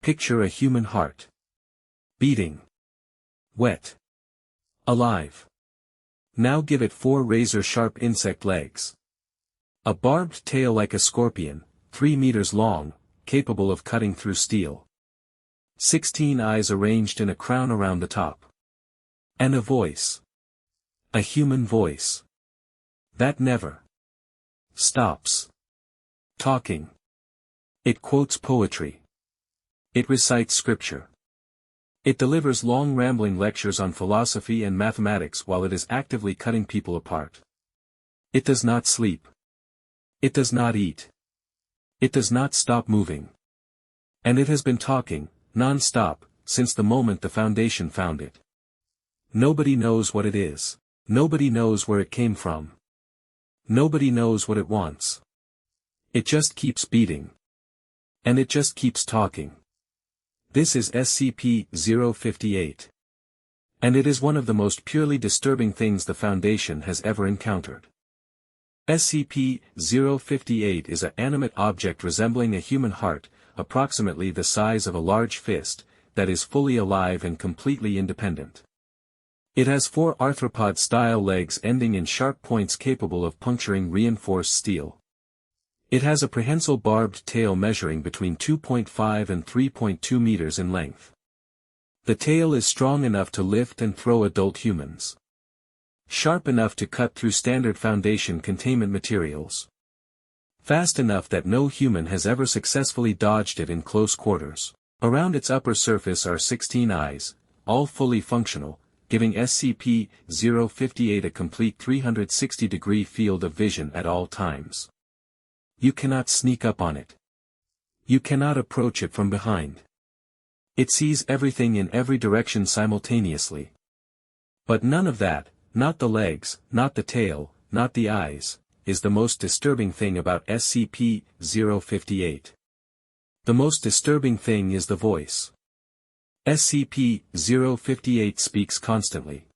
Picture a human heart. Beating. Wet. Alive. Now give it 4 razor-sharp insect legs. A barbed tail like a scorpion, 3 meters long, capable of cutting through steel. 16 eyes arranged in a crown around the top. And a voice. A human voice. That never stops talking. It quotes poetry. It recites scripture. It delivers long rambling lectures on philosophy and mathematics while it is actively cutting people apart. It does not sleep. It does not eat. It does not stop moving. And it has been talking, non-stop, since the moment the Foundation found it. Nobody knows what it is. Nobody knows where it came from. Nobody knows what it wants. It just keeps beating. And it just keeps talking. This is SCP-058. And it is one of the most purely disturbing things the Foundation has ever encountered. SCP-058 is an animate object resembling a human heart, approximately the size of a large fist, that is fully alive and completely independent. It has 4 arthropod-style legs ending in sharp points capable of puncturing reinforced steel. It has a prehensile barbed tail measuring between 2.5 and 3.2 meters in length. The tail is strong enough to lift and throw adult humans. Sharp enough to cut through standard Foundation containment materials. Fast enough that no human has ever successfully dodged it in close quarters. Around its upper surface are 16 eyes, all fully functional, giving SCP-058 a complete 360-degree field of vision at all times. You cannot sneak up on it. You cannot approach it from behind. It sees everything in every direction simultaneously. But none of that, not the legs, not the tail, not the eyes, is the most disturbing thing about SCP-058. The most disturbing thing is the voice. SCP-058 speaks constantly.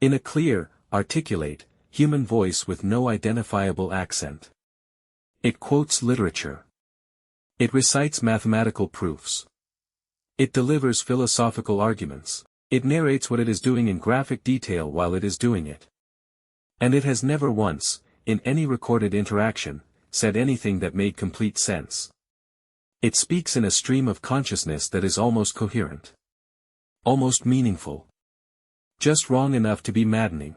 In a clear, articulate, human voice with no identifiable accent. It quotes literature. It recites mathematical proofs. It delivers philosophical arguments. It narrates what it is doing in graphic detail while it is doing it. And it has never once, in any recorded interaction, said anything that made complete sense. It speaks in a stream of consciousness that is almost coherent. Almost meaningful. Just wrong enough to be maddening.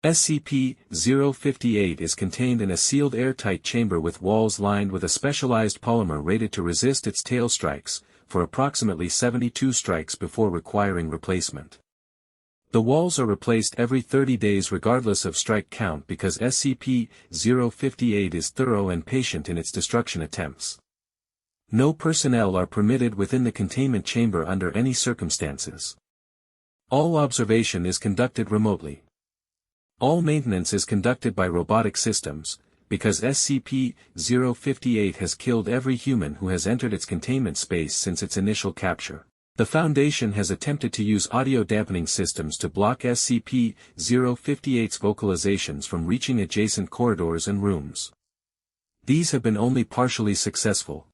SCP-058 is contained in a sealed airtight chamber with walls lined with a specialized polymer rated to resist its tail strikes, for approximately 72 strikes before requiring replacement. The walls are replaced every 30 days regardless of strike count because SCP-058 is thorough and patient in its destruction attempts. No personnel are permitted within the containment chamber under any circumstances. All observation is conducted remotely. All maintenance is conducted by robotic systems, because SCP-058 has killed every human who has entered its containment space since its initial capture. The Foundation has attempted to use audio dampening systems to block SCP-058's vocalizations from reaching adjacent corridors and rooms. These have been only partially successful.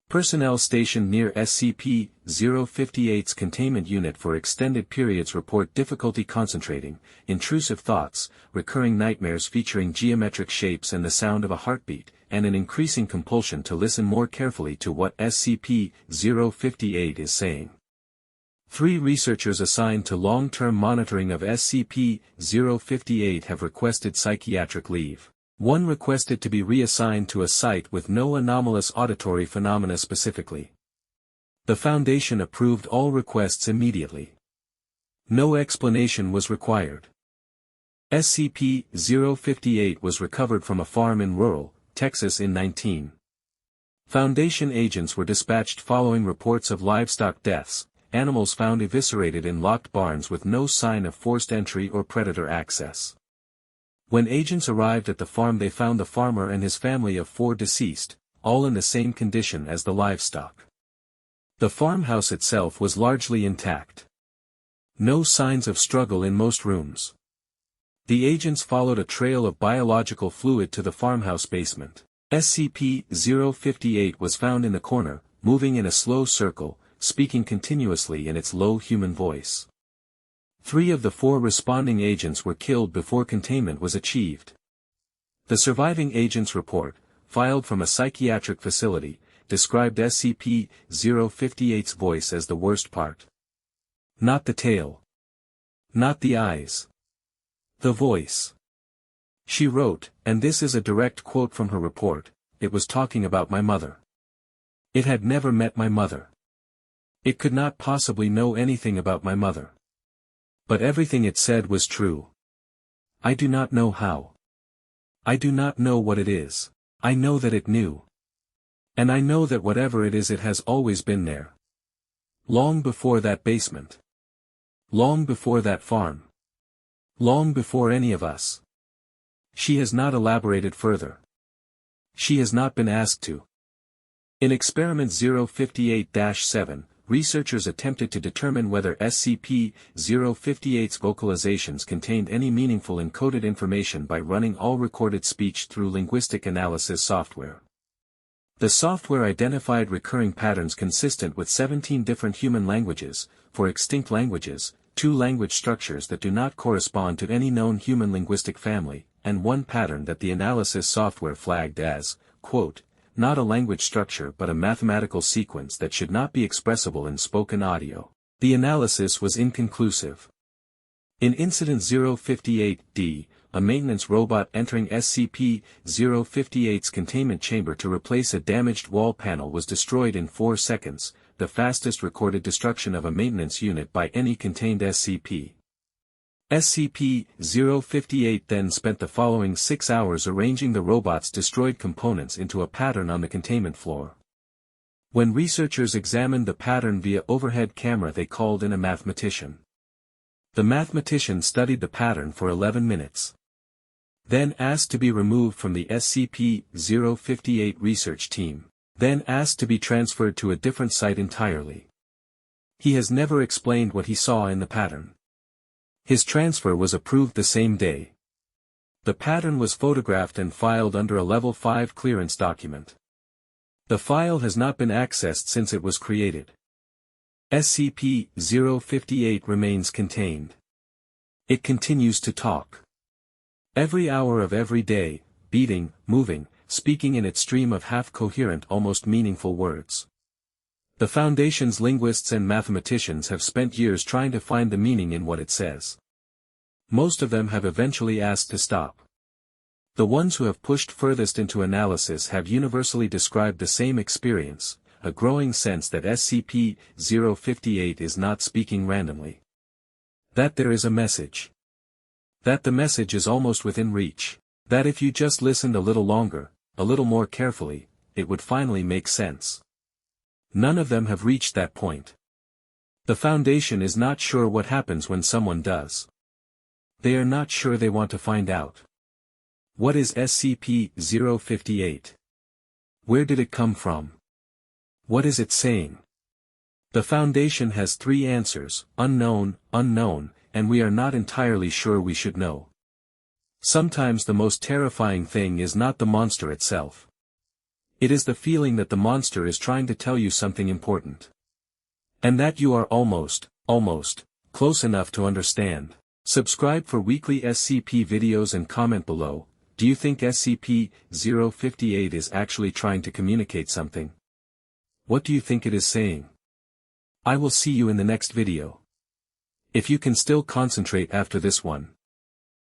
Personnel stationed near SCP-058's containment unit for extended periods report difficulty concentrating, intrusive thoughts, recurring nightmares featuring geometric shapes and the sound of a heartbeat, and an increasing compulsion to listen more carefully to what SCP-058 is saying. 3 researchers assigned to long-term monitoring of SCP-058 have requested psychiatric leave. 1 requested to be reassigned to a site with no anomalous auditory phenomena specifically. The Foundation approved all requests immediately. No explanation was required. SCP-058 was recovered from a farm in rural Texas in 19. Foundation agents were dispatched following reports of livestock deaths, animals found eviscerated in locked barns with no sign of forced entry or predator access. When agents arrived at the farm they found the farmer and his family of 4 deceased, all in the same condition as the livestock. The farmhouse itself was largely intact. No signs of struggle in most rooms. The agents followed a trail of biological fluid to the farmhouse basement. SCP-058 was found in the corner, moving in a slow circle, speaking continuously in its low human voice. 3 of the 4 responding agents were killed before containment was achieved. The surviving agent's report, filed from a psychiatric facility, described SCP-058's voice as the worst part. Not the tail. Not the eyes. The voice. She wrote, and this is a direct quote from her report, "It was talking about my mother. It had never met my mother. It could not possibly know anything about my mother. But everything it said was true. I do not know how. I do not know what it is. I know that it knew. And I know that whatever it is, it has always been there. Long before that basement. Long before that farm. Long before any of us." She has not elaborated further. She has not been asked to. In Experiment 058-7, researchers attempted to determine whether SCP-058's vocalizations contained any meaningful encoded information by running all recorded speech through linguistic analysis software. The software identified recurring patterns consistent with 17 different human languages, 4 extinct languages, 2 language structures that do not correspond to any known human linguistic family, and 1 pattern that the analysis software flagged as, quote, "not a language structure but a mathematical sequence that should not be expressible in spoken audio." The analysis was inconclusive. In Incident 058-D, a maintenance robot entering SCP-058's containment chamber to replace a damaged wall panel was destroyed in 4 seconds, the fastest recorded destruction of a maintenance unit by any contained SCP. SCP-058 then spent the following 6 hours arranging the robot's destroyed components into a pattern on the containment floor. When researchers examined the pattern via overhead camera, they called in a mathematician. The mathematician studied the pattern for 11 minutes. Then asked to be removed from the SCP-058 research team. Then asked to be transferred to a different site entirely. He has never explained what he saw in the pattern. His transfer was approved the same day. The pattern was photographed and filed under a Level 5 clearance document. The file has not been accessed since it was created. SCP-058 remains contained. It continues to talk. Every hour of every day, beating, moving, speaking in its stream of half-coherent, almost meaningful words. The Foundation's linguists and mathematicians have spent years trying to find the meaning in what it says. Most of them have eventually asked to stop. The ones who have pushed furthest into analysis have universally described the same experience, a growing sense that SCP-058 is not speaking randomly. That there is a message. That the message is almost within reach. That if you just listened a little longer, a little more carefully, it would finally make sense. None of them have reached that point. The Foundation is not sure what happens when someone does. They are not sure they want to find out. What is SCP-058? Where did it come from? What is it saying? The Foundation has 3 answers: unknown, unknown, and we are not entirely sure we should know. Sometimes the most terrifying thing is not the monster itself. It is the feeling that the monster is trying to tell you something important. And that you are almost, close enough to understand. Subscribe for weekly SCP videos and comment below. Do you think SCP-058 is actually trying to communicate something? What do you think it is saying? I will see you in the next video. If you can still concentrate after this one.